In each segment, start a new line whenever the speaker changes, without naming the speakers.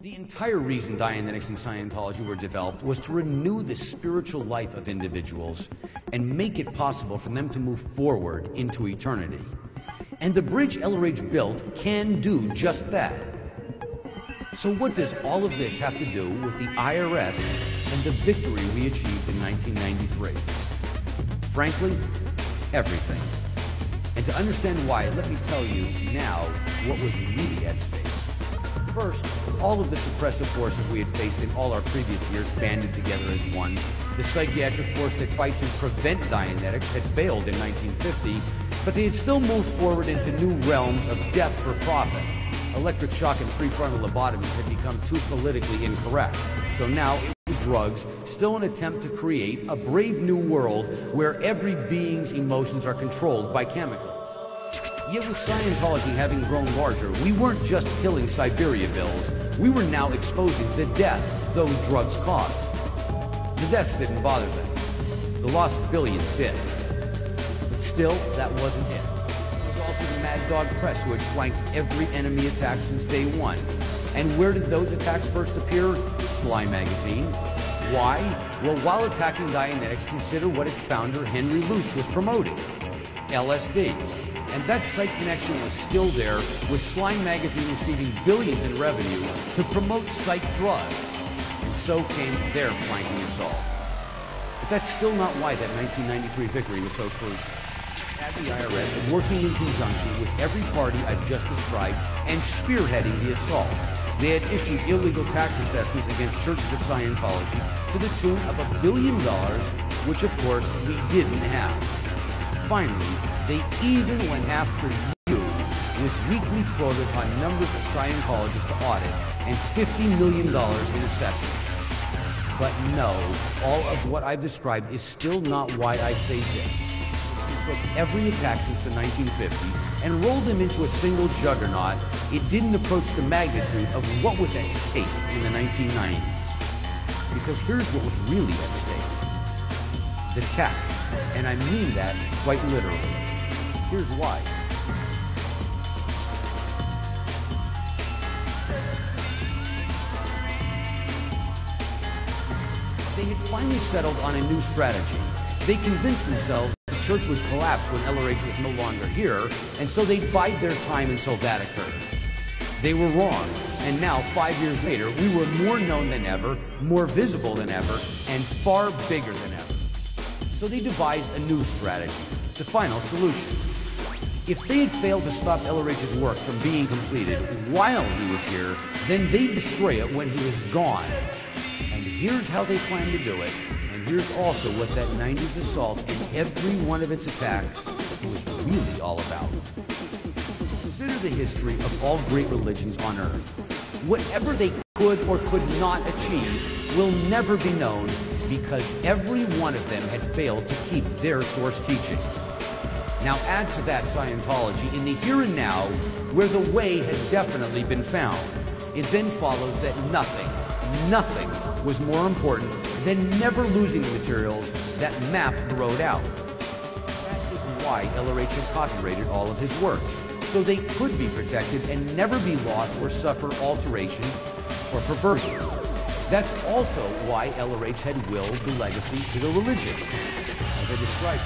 The entire reason Dianetics and Scientology were developed was to renew the spiritual life of individuals and make it possible for them to move forward into eternity. And the bridge LRH built can do just that. So what does all of this have to do with the IRS and the victory we achieved in 1993? Frankly, everything. And to understand why, let me tell you now what was really at stake. First, all of the suppressive forces we had faced in all our previous years banded together as one. The psychiatric force that tried to prevent Dianetics had failed in 1950, but they had still moved forward into new realms of death for profit. Electric shock and prefrontal lobotomies had become too politically incorrect. So now it was drugs, still an attempt to create a brave new world where every being's emotions are controlled by chemicals. Yet with Scientology having grown larger, we weren't just killing Siberia bills, we were now exposing the death those drugs caused. The deaths didn't bother them. The lost billions did. But still, that wasn't it. It was also the Mad Dog Press who had flanked every enemy attack since day one. And where did those attacks first appear? Sly magazine. Why? Well, while attacking Dianetics, consider what its founder, Henry Luce, was promoting. LSD. And that psych connection was still there, with Slime magazine receiving billions in revenue to promote psych drugs. And so came their flanking assault. But that's still not why that 1993 victory was so crucial. At the IRS, working in conjunction with every party I've just described and spearheading the assault, they had issued illegal tax assessments against churches of Scientology to the tune of $1 billion, which of course we didn't have. Finally, they even went after you with weekly quotas on numbers of Scientologists to audit and $50 million in assessments. But no, all of what I've described is still not why I say this. We took every attack since the 1950s and rolled them into a single juggernaut. It didn't approach the magnitude of what was at stake in the 1990s. Because here's what was really at stake. The tech. And I mean that quite literally. Here's why. They had finally settled on a new strategy. They convinced themselves the church would collapse when LRH was no longer here, and so they'd bide their time until that occurred. They were wrong, and now, 5 years later, we were more known than ever, more visible than ever, and far bigger than ever. So they devised a new strategy, the final solution. If they had failed to stop LRH's work from being completed while he was here, then they'd destroy it when he was gone. And here's how they planned to do it, and here's also what that 90s assault and every one of its attacks was really all about. Consider the history of all great religions on earth. Whatever they could or could not achieve will never be known, because every one of them had failed to keep their source teachings. Now add to that Scientology in the here and now, where the way had definitely been found. It then follows that nothing was more important than never losing the materials that mapped the road out. That is why LRH had copyrighted all of his works, so they could be protected and never be lost or suffer alteration or perversion. That's also why LRH had willed the legacy to the religion, as I described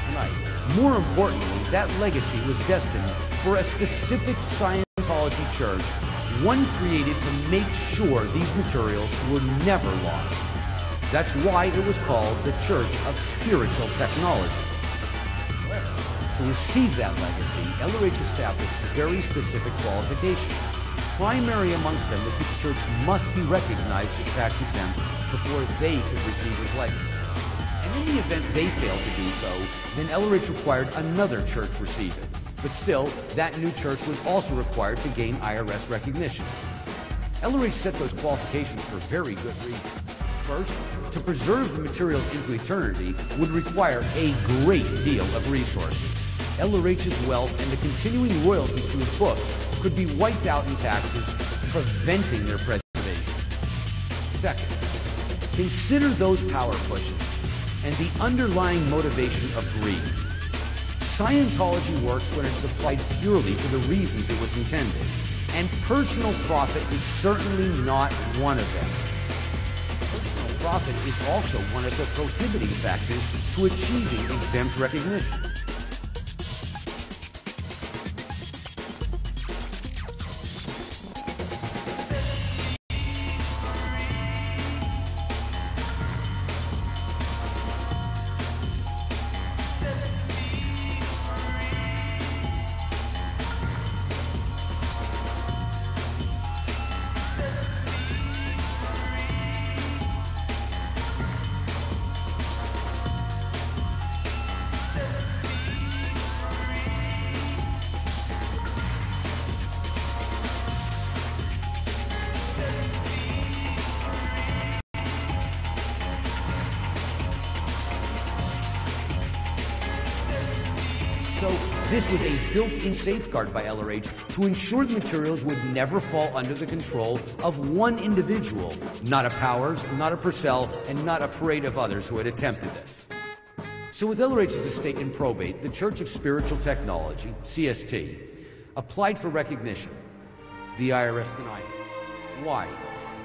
tonight. More importantly, that legacy was destined for a specific Scientology church, one created to make sure these materials were never lost. That's why it was called the Church of Spiritual Technology. To receive that legacy, LRH established very specific qualifications. Primary amongst them that this church must be recognized as tax-exempt before they could receive his legacy. And in the event they failed to do so, then LRH required another church receive it. But still, that new church was also required to gain IRS recognition. LRH set those qualifications for very good reason. First, to preserve the materials into eternity would require a great deal of resources. LRH's wealth and the continuing royalties to his books could be wiped out in taxes, preventing their preservation. Second, consider those power pushes and the underlying motivation of greed. Scientology works when it's applied purely for the reasons it was intended, And personal profit is certainly not one of them. Personal profit is also one of the prohibiting factors to achieving exempt recognition. So this was a built-in safeguard by LRH to ensure the materials would never fall under the control of one individual, not a Powers, not a Purcell, and not a parade of others who had attempted this. So with LRH's estate in probate, the Church of Spiritual Technology, CST, applied for recognition. The IRS denied it. Why?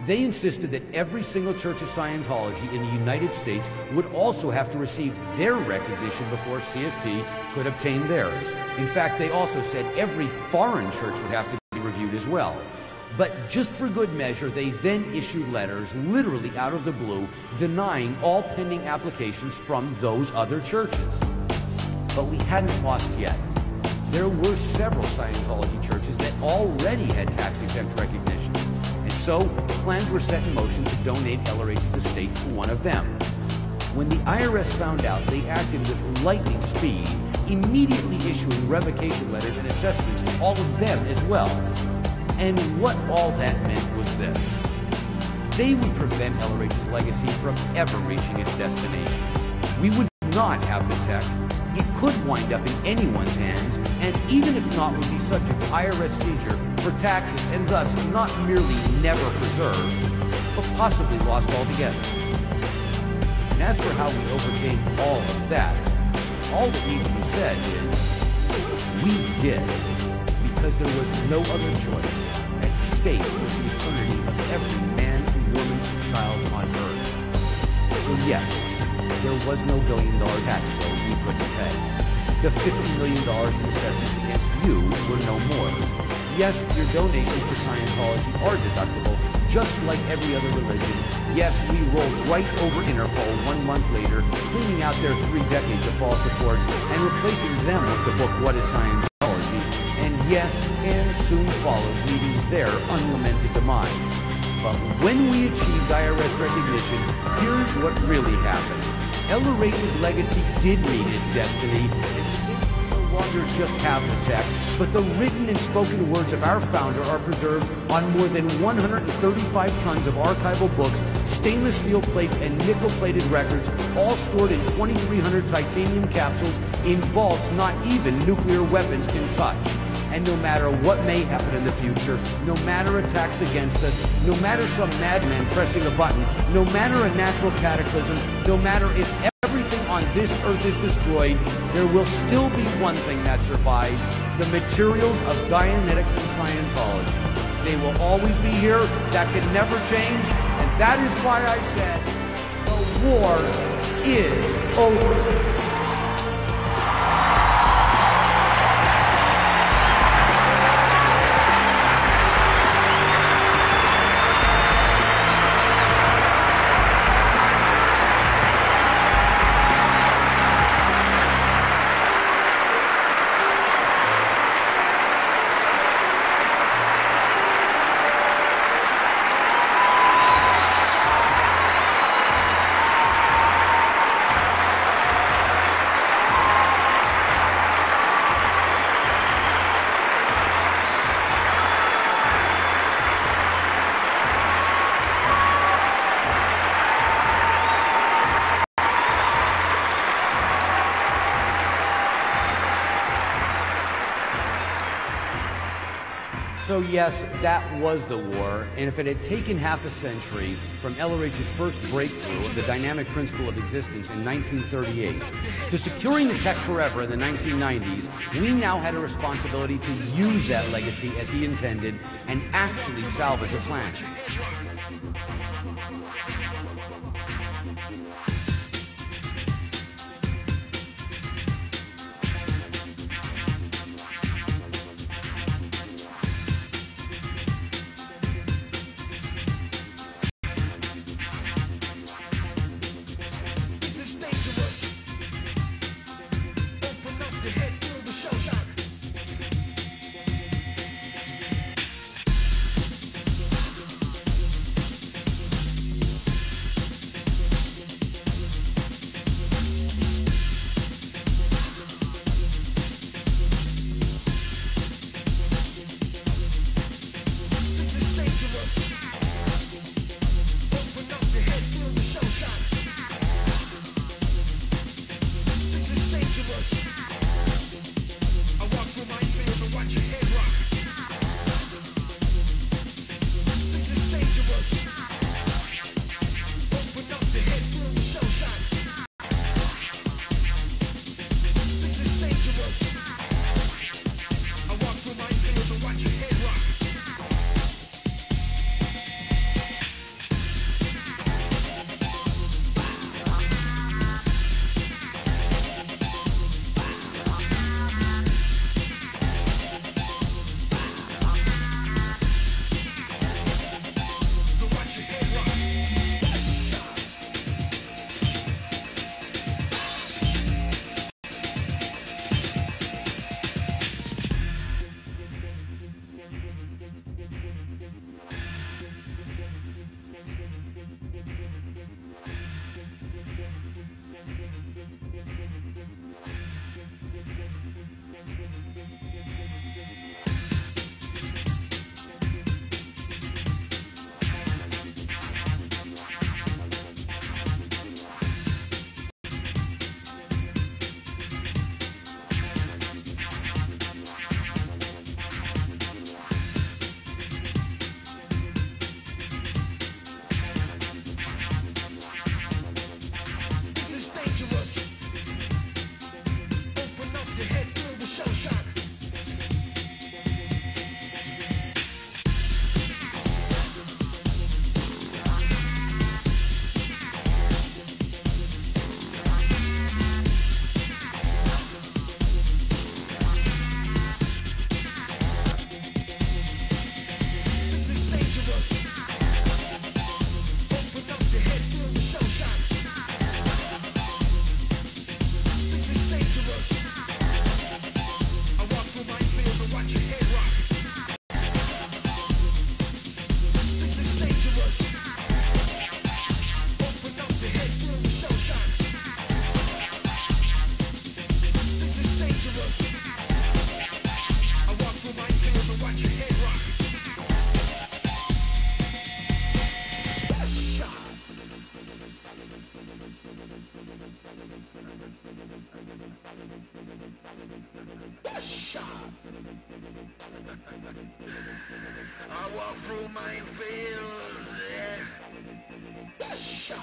They insisted that every single Church of Scientology in the United States would also have to receive their recognition before CST could obtain theirs. In fact, they also said every foreign church would have to be reviewed as well. But just for good measure, they then issued letters, literally out of the blue, denying all pending applications from those other churches. But we hadn't lost yet. There were several Scientology churches that already had tax-exempt recognition. So, plans were set in motion to donate LRH's estate to one of them. When the IRS found out, they acted with lightning speed, immediately issuing revocation letters and assessments to all of them as well. And what all that meant was this. They would prevent LRH's legacy from ever reaching its destination. We would not have the tech. It could wind up in anyone's hands, and even if not, would be subject to IRS seizure for taxes, and thus not merely never preserved, but possibly lost altogether. And as for how we overcame all of that, all that needs to be said is, we did, because there was no other choice. At stake was the eternity of every man, woman, and child on earth. So yes, there was no billion-dollar tax bill we couldn't pay. The $50 million in assessments against you were no more. Yes, your donations to Scientology are deductible, just like every other religion. Yes, we rolled right over Interpol 1 month later, cleaning out their 3 decades of false reports and replacing them with the book What is Scientology? And yes, and soon followed, leading their unlamented demise. But when we achieved IRS recognition, here's what really happened. LRH's legacy did meet its destiny. It's no longer just have the tech, but the written and spoken words of our founder are preserved on more than 135 tons of archival books, stainless steel plates, and nickel-plated records, all stored in 2,300 titanium capsules in vaults not even nuclear weapons can touch. And no matter what may happen in the future, no matter attacks against us, no matter some madman pressing a button, no matter a natural cataclysm, no matter if everything on this earth is destroyed, there will still be one thing that survives: the materials of Dianetics and Scientology. They will always be here. That can never change. And that is why I said, the war is over. So yes, that was the war, and if it had taken half a century from Elrich's first breakthrough of the dynamic principle of existence in 1938 to securing the tech forever in the 1990s, we now had a responsibility to use that legacy as he intended and actually salvage the planet.
I walk through my fields, shot.